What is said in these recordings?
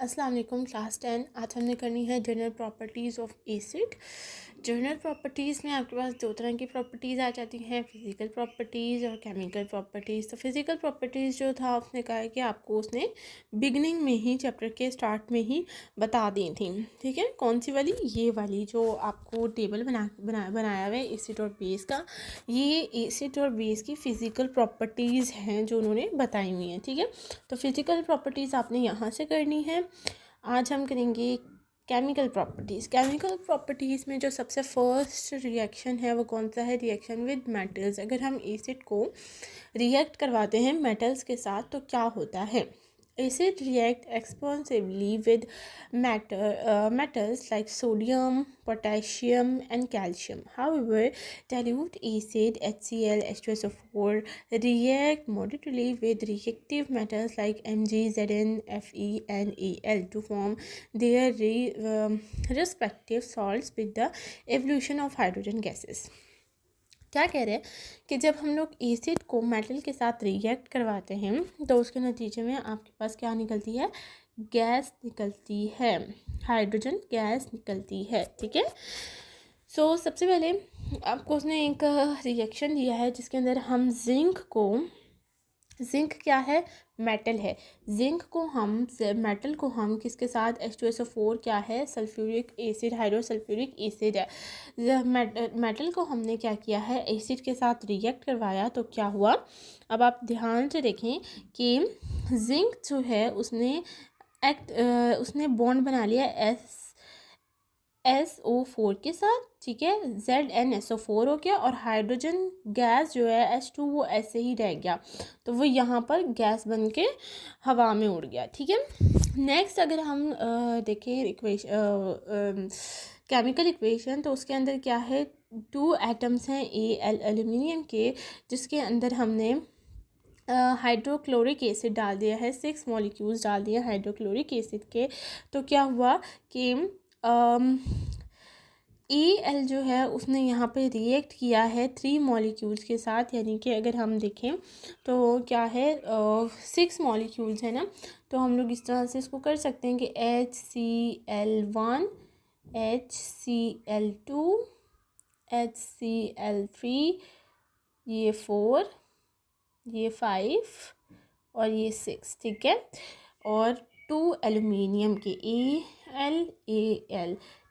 अस्सलाम वालेकुम क्लास 10। आज हमने करनी है general properties of acid. General properties में आपके पास दो तरह की प्रॉपर्टीज़ आ जाती हैं, फिज़िकल प्रॉपर्टीज़ और केमिकल प्रॉपर्टीज़। तो फिज़िकल प्रॉपर्टीज़ जो था उसने कहा है कि आपको उसने बिगनिंग में ही चैप्टर के स्टार्ट में ही बता दी थी। ठीक है, कौन सी वाली? ये वाली जो आपको टेबल बनाया हुआ है एसिड और बेस का। ये एसिड और बेस की फ़िज़िकल प्रॉपर्टीज़ हैं जो उन्होंने बताई हुई हैं। ठीक है, तो फिज़िकल प्रॉपर्टीज़ आपने यहाँ से करनी है। आज हम करेंगे केमिकल प्रॉपर्टीज़। केमिकल प्रॉपर्टीज़ में जो सबसे फर्स्ट रिएक्शन है वो कौन सा है? Reaction with metals. अगर हम एसिड को रिएक्ट करवाते हैं मेटल्स के साथ तो क्या होता है? Acid react expansively with metals like sodium, potassium, and calcium. However, dilute acid HCl, H2SO4 react moderately with reactive metals like Mg, Zn, Fe, and Al to form their respective salts with the evolution of hydrogen gases. क्या कह रहे हैं कि जब हम लोग acid को metal के साथ रिएक्ट करवाते हैं तो उसके नतीजे में आपके पास क्या निकलती है? गैस निकलती है, हाइड्रोजन गैस निकलती है। ठीक है, सो सबसे पहले आपको उसने एक रिएक्शन दिया है जिसके अंदर हम जिंक क्या है? मेटल है। जिंक को हम मेटल को हम किसके साथ? H2SO4 क्या है? सल्फ्यूरिक एसिड, हाइड्रोसल्फ्यूरिक एसिड है। मेटल को हमने क्या किया है? एसिड के साथ रिएक्ट करवाया तो क्या हुआ? अब आप ध्यान से देखें कि जिंक जो है उसने बॉन्ड बना लिया SO4 के साथ। ठीक है, ZnSO4 हो गया और हाइड्रोजन गैस जो है H2 वो ऐसे ही रह गया, तो वो यहाँ पर गैस बन के हवा में उड़ गया। ठीक है, नेक्स्ट अगर हम देखें इक्वेशन, केमिकल इक्वेशन, तो उसके अंदर क्या है? 2 एटम्स हैं Al एल्यूमिनियम के, जिसके अंदर हमने हाइड्रोक्लोरिक एसिड डाल दिया है। 6 मॉलिक्यूल्स डाल दिए हाइड्रोक्लोरिक एसिड के। तो क्या हुआ कि Al जो है उसने यहाँ पे रिएक्ट किया है 3 मॉलिक्यूल्स के साथ, यानी कि अगर हम देखें तो क्या है 6 मॉलिक्यूल्स है ना, तो हम लोग इस तरह से इसको कर सकते हैं कि HCl1, HCl2, HCl3, ये 4, ये 5 और ये 6। ठीक है, और 2 एल्यूमिनियम के Al।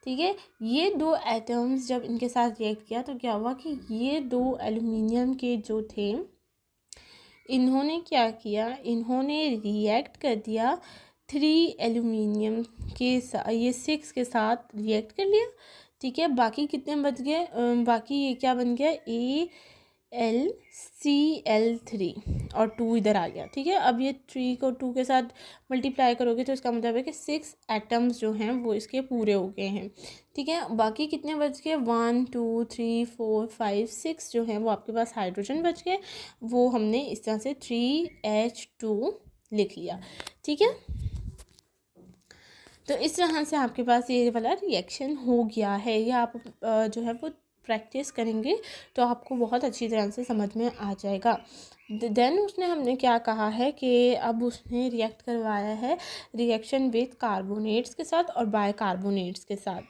ठीक है, ये 2 एटम्स जब इनके साथ रिएक्ट किया तो क्या हुआ कि ये 2 एल्यूमिनियम के जो थे इन्होंने क्या किया? इन्होंने रिएक्ट कर दिया 3 एल्यूमिनियम के साथ, ये 6 के साथ रिएक्ट कर लिया। ठीक है, बाकी कितने बच गए? बाकी ये क्या बन गया? AlCl3 और 2 इधर आ गया। ठीक है, अब ये 3 को 2 के साथ मल्टीप्लाई करोगे तो इसका मतलब है कि 6 एटम्स जो हैं वो इसके पूरे हो गए हैं। ठीक है, बाकी कितने बच गए? 1 2 3 4 5 6 जो हैं वो आपके पास हाइड्रोजन बच गए, वो हमने इस तरह से 3H2 लिख लिया। ठीक है, तो इस तरह से आपके पास ये वाला रिएक्शन हो गया है। ये आप जो है वो प्रैक्टिस करेंगे तो आपको बहुत अच्छी तरह से समझ में आ जाएगा। देन उसने हमने क्या कहा है कि अब उसने रिएक्ट करवाया है रिएक्शन विद कार्बोनेट्स के साथ और बाइकार्बोनेट्स के साथ।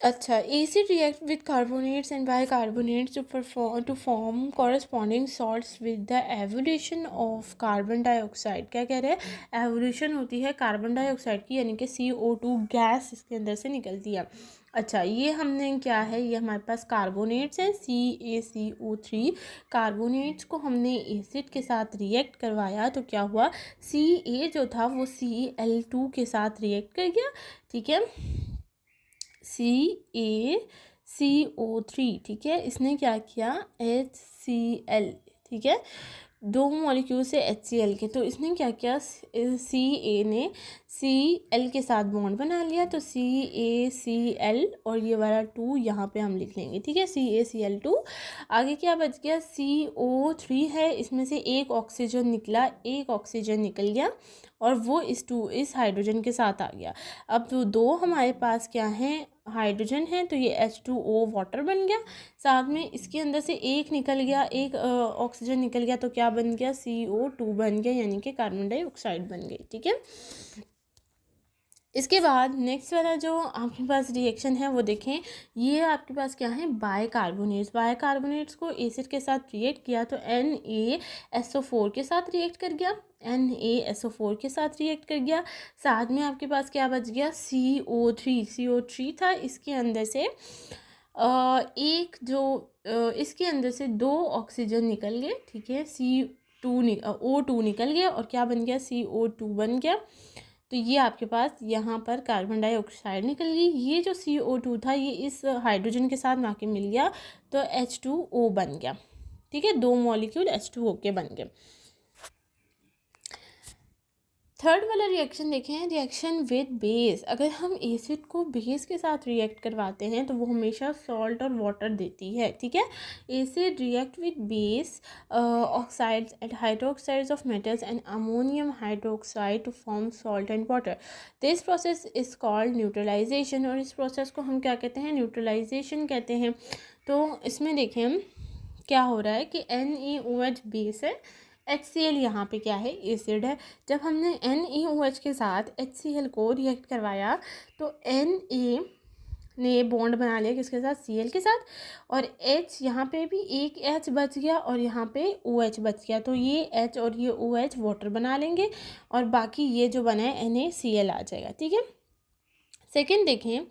अच्छा, acid react with carbonates and bicarbonates to form corresponding salts with the evolution of carbon dioxide. क्या कह रहे हैं? एवोल्यूशन होती है कार्बन डाइऑक्साइड की, यानी कि CO2 गैस इसके अंदर से निकलती है। अच्छा, ये हमने क्या है? ये हमारे पास कार्बोनेट्स हैं CaCO3। कार्बोनेट्स को हमने एसिड के साथ रिएक्ट करवाया तो क्या हुआ? Ca जो था वो Cl2 के साथ रिएक्ट कर गया। ठीक है, CaCO3। ठीक है, इसने क्या किया? HCl। ठीक है, 2 मॉलिक्यूल से HCl के, तो इसने क्या किया? Ca ने Cl के साथ बॉन्ड बना लिया, तो CaCl और ये वाला 2 यहाँ पे हम लिख लेंगे। ठीक है, CaCl2। आगे क्या बच गया? CO3 है, इसमें से एक ऑक्सीजन निकल गया और वो इस हाइड्रोजन के साथ आ गया। अब तो 2 हमारे पास क्या हैं? हाइड्रोजन है, तो ये H2O वाटर बन गया। साथ में इसके अंदर से एक निकल गया, एक ऑक्सीजन निकल गया, तो क्या बन गया? CO2 बन गया, यानी कि कार्बन डाइऑक्साइड बन गई। ठीक है, इसके बाद नेक्स्ट वाला जो आपके पास रिएक्शन है वो देखें, ये आपके पास क्या है, बाइकार्बोनेट्स। बाइकार्बोनेट्स को एसिड के साथ रिएक्ट किया तो NaSO4 के साथ रिएक्ट कर गया, NaSO4 के साथ रिएक्ट कर गया। साथ में आपके पास क्या बच गया, CO3 था। इसके अंदर से एक जो इसके अंदर से 2 ऑक्सीजन निकल गए, ठीक है, O2 निकल गया और क्या बन गया, CO2 बन गया। तो ये आपके पास यहाँ पर कार्बन डाइऑक्साइड निकल गई। ये जो CO2 था ये इस हाइड्रोजन के साथ आके मिल गया तो H2O बन गया, ठीक है, 2 मॉलिक्यूल H2O के बन गए। थर्ड वाला रिएक्शन देखें, रिएक्शन विद बेस। अगर हम एसिड को बेस के साथ रिएक्ट करवाते हैं तो वो हमेशा सॉल्ट और वाटर देती है, ठीक है। Acid react with base oxides and hydroxides of metals and ammonium hydroxide to form salt and water. This process is called neutralisation, और इस प्रोसेस को हम क्या कहते हैं, न्यूट्रलाइजेशन कहते हैं। तो इसमें देखें क्या हो रहा है कि NaOH बेस है, HCl यहाँ पे क्या है, एसिड है। जब हमने NaOH के साथ HCl को रिएक्ट करवाया तो Na ने बॉन्ड बना लिया किसके साथ, Cl के साथ, और H यहाँ पे भी एक H बच गया और यहाँ पे OH बच गया। तो ये H और ये OH वाटर बना लेंगे और बाकी ये जो बना है NaCl आ जाएगा, ठीक है। सेकेंड देखें,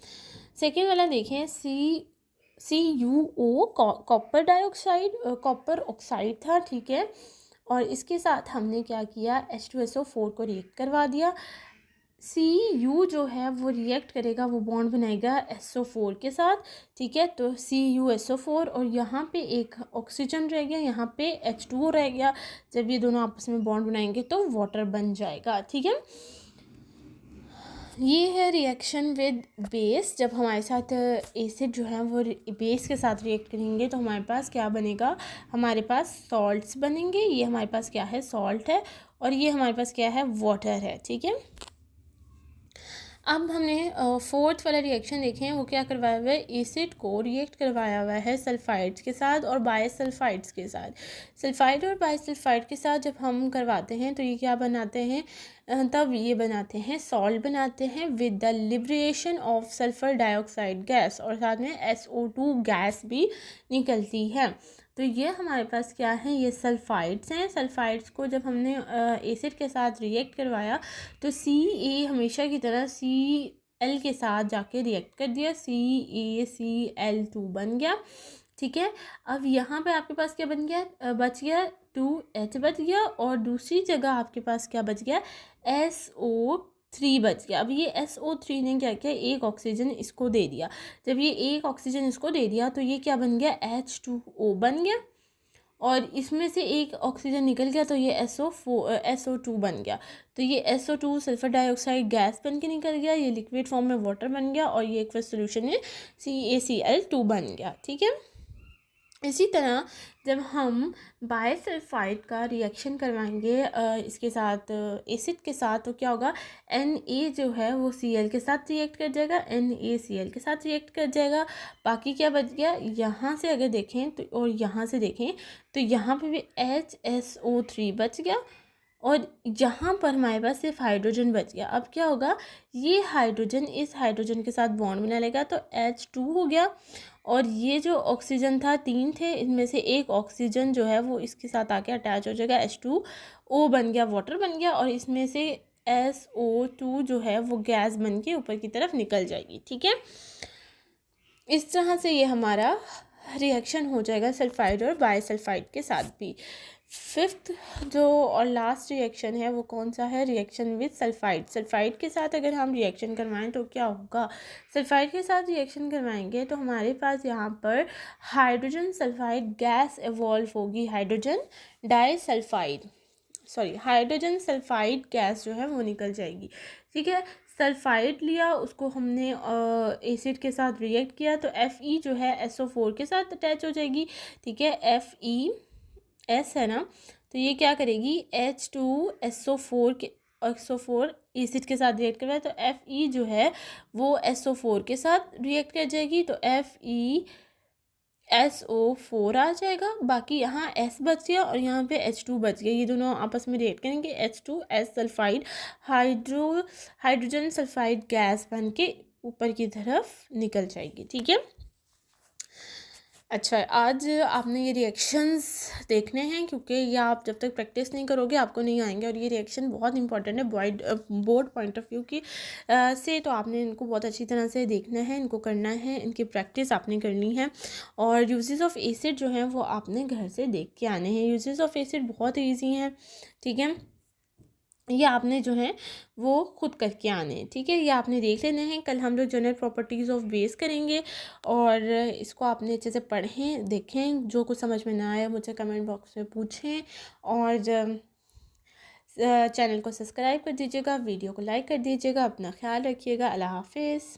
सेकेंड वाला देखें, CuO copper dioxide, copper oxide था, ठीक है। और इसके साथ हमने क्या किया, H2SO4 को रिएक्ट करवा दिया। Cu जो है वो रिएक्ट करेगा, वो बॉन्ड बनाएगा SO4 के साथ, ठीक है। तो CuSO4 और यहाँ पे एक ऑक्सीजन रह गया, यहाँ पे H2O रह गया। जब ये दोनों आपस में बॉन्ड बनाएंगे तो वाटर बन जाएगा, ठीक है। ये है रिएक्शन विद बेस। जब हमारे साथ एसिड जो है वो बेस के साथ रिएक्ट करेंगे तो हमारे पास क्या बनेगा, हमारे पास सॉल्ट्स बनेंगे। ये हमारे पास क्या है, सॉल्ट है, और ये हमारे पास क्या है, वाटर है, ठीक है। अब हमने फोर्थ वाला रिएक्शन देखे हैं, वो क्या करवाया हुआ है, एसिड को रिएक्ट करवाया हुआ है सल्फाइड्स के साथ और बायसल्फाइड्स के साथ। सल्फाइड और बायसल्फाइड के साथ जब हम करवाते हैं तो ये क्या बनाते हैं, तब ये बनाते हैं सॉल्ट बनाते हैं with the liberation of sulphur dioxide gas, और साथ में SO2 गैस भी निकलती है। तो ये हमारे पास क्या है, ये सल्फाइड्स हैं। सल्फाइड्स को जब हमने एसिड के साथ रिएक्ट करवाया तो Ca हमेशा की तरह Cl के साथ जाके रिएक्ट कर दिया, CaCl2 बन गया, ठीक है। अब यहाँ पे आपके पास क्या बन गया, बच गया 2H बच गया, और दूसरी जगह आपके पास क्या बच गया, SO3 बच गया। अब ये SO3 ने क्या किया, एक ऑक्सीजन इसको दे दिया। जब ये एक ऑक्सीजन इसको दे दिया तो ये क्या बन गया, H2O बन गया, और इसमें से एक ऑक्सीजन निकल गया तो ये SO2 बन गया। तो ये SO2 सल्फर डाइऑक्साइड गैस बन के निकल गया, ये लिक्विड फॉर्म में वाटर बन गया, और ये एक सोल्यूशन में CaCl2 बन गया, ठीक है। इसी तरह जब हम बायसल्फाइड का रिएक्शन करवाएंगे इसके साथ एसिड के साथ तो क्या होगा, Na जो है वो Cl के साथ रिएक्ट कर जाएगा, NaCl के साथ रिएक्ट कर जाएगा। बाकी क्या बच गया, यहाँ से अगर देखें तो और यहाँ से देखें तो यहाँ पे भी HSO3 बच गया, और यहाँ पर हमारे पास सिर्फ हाइड्रोजन बच गया। अब क्या होगा, ये हाइड्रोजन इस हाइड्रोजन के साथ बॉन्ड बना लेगा तो H2 हो गया, और ये जो ऑक्सीजन था 3 थे, इनमें से एक ऑक्सीजन जो है वो इसके साथ आके अटैच हो जाएगा, H2O बन गया, वाटर बन गया, और इसमें से SO2 जो है वो गैस बन के ऊपर की तरफ निकल जाएगी, ठीक है। इस तरह से ये हमारा रिएक्शन हो जाएगा सल्फाइड और बायसल्फाइड के साथ भी। फिफ्थ जो और लास्ट रिएक्शन है वो कौन सा है, रिएक्शन विद सल्फाइड। सल्फाइड के साथ अगर हम रिएक्शन करवाएं तो क्या होगा, सल्फाइड के साथ रिएक्शन करवाएंगे तो हमारे पास यहाँ पर हाइड्रोजन सल्फाइड गैस एवॉल्व होगी, हाइड्रोजन सल्फाइड गैस जो है वो निकल जाएगी, ठीक है। सल्फाइड लिया, उसको हमने एसिड के साथ रिएक्ट किया तो Fe जो है SO4 के साथ अटैच हो जाएगी, ठीक है। FeS है ना, तो ये क्या करेगी, SO4 एसिड के साथ रिएक्ट करवाए तो Fe जो है वो SO4 के साथ रिएक्ट कर जाएगी, तो SO4 आ जाएगा, बाकी यहाँ S बच गया और यहाँ पे H2 बच गया, ये दोनों आपस में रिएक्ट करेंगे, H2S sulphide hydrogen sulphide gas बन के ऊपर की तरफ निकल जाएगी। ठीक है। अच्छा, आज आपने ये रिएक्शंस देखने हैं, क्योंकि ये आप जब तक प्रैक्टिस नहीं करोगे आपको नहीं आएंगे, और ये रिएक्शन बहुत इंपॉर्टेंट है बोर्ड पॉइंट ऑफ व्यू की से। तो आपने इनको बहुत अच्छी तरह से देखना है, इनको करना है, इनकी प्रैक्टिस आपने करनी है। और यूजेस ऑफ एसिड जो हैं वो आपने घर से देख के आने हैं। यूजेस ऑफ एसिड बहुत ईजी हैं। ठीक है, ये आपने जो है वो खुद करके आने हैं। ठीक है, ये आपने देख लेना है। कल हम लोग जनरल प्रॉपर्टीज़ ऑफ बेस करेंगे, और इसको आपने अच्छे से पढ़ें, देखें। जो कुछ समझ में ना आए मुझे कमेंट बॉक्स में पूछें, और चैनल को सब्सक्राइब कर दीजिएगा, वीडियो को लाइक कर दीजिएगा। अपना ख्याल रखिएगा। अल्लाह हाफिज़।